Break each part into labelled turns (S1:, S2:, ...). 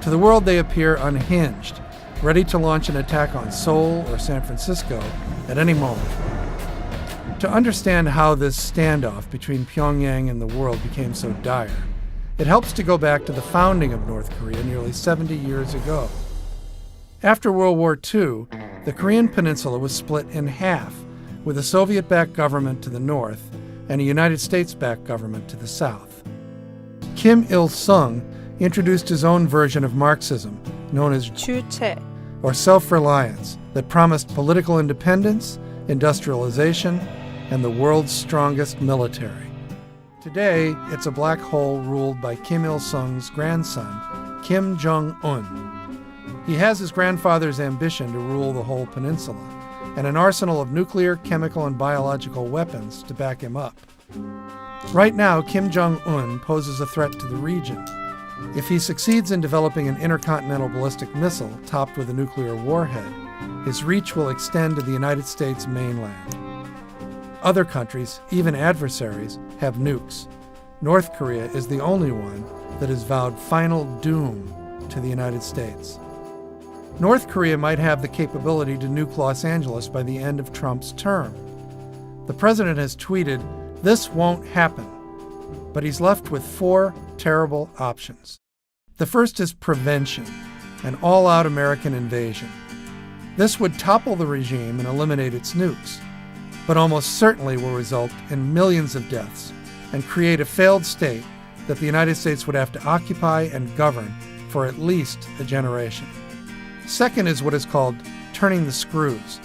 S1: To the world, they appear unhinged, ready to launch an attack on Seoul or San Francisco at any moment. To understand how this standoff between Pyongyang and the world became so dire, it helps to go back to the founding of North Korea nearly 70 years ago. After World War II, the Korean peninsula was split in half, with a Soviet-backed government to the north and a United States-backed government to the south. Kim Il-sung introduced his own version of Marxism, known as
S2: 주체,
S1: or self-reliance, that promised political independence, industrialization, and the world's strongest military. Today, it's a black hole ruled by Kim Il-sung's grandson, Kim Jong-un. He has his grandfather's ambition to rule the whole peninsula, and an arsenal of nuclear, chemical, and biological weapons to back him up. Right now, Kim Jong-un poses a threat to the region. If he succeeds in developing an intercontinental ballistic missile topped with a nuclear warhead, his reach will extend to the United States mainland. Other countries, even adversaries, have nukes. North Korea is the only one that has vowed final doom to the United States. North Korea might have the capability to nuke Los Angeles by the end of Trump's term. The president has tweeted, "This won't happen," but he's left with 4 terrible options. The first is prevention, an all-out American invasion. This would topple the regime and eliminate its nukes, but almost certainly will result in millions of deaths and create a failed state that the United States would have to occupy and govern for at least a generation. Second is what is called turning the screws,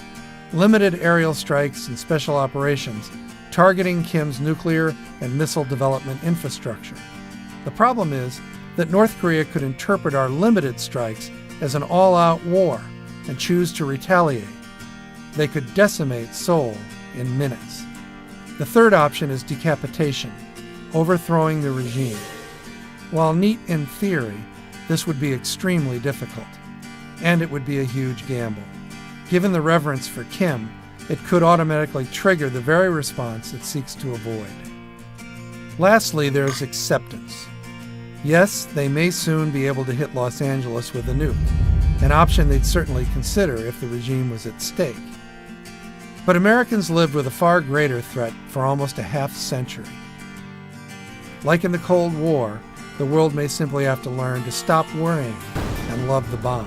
S1: limited aerial strikes and special operations targeting Kim's nuclear and missile development infrastructure. The problem is that North Korea could interpret our limited strikes as an all-out war and choose to retaliate. They could decimate Seoul in minutes. The third option is decapitation, overthrowing the regime. While neat in theory, this would be extremely difficult, and it would be a huge gamble. Given the reverence for Kim, it could automatically trigger the very response it seeks to avoid. Lastly, there's acceptance. Yes, they may soon be able to hit Los Angeles with a nuke, an option they'd certainly consider if the regime was at stake. But Americans lived with a far greater threat for almost a half-century. Like in the Cold War, the world may simply have to learn to stop worrying and love the bomb.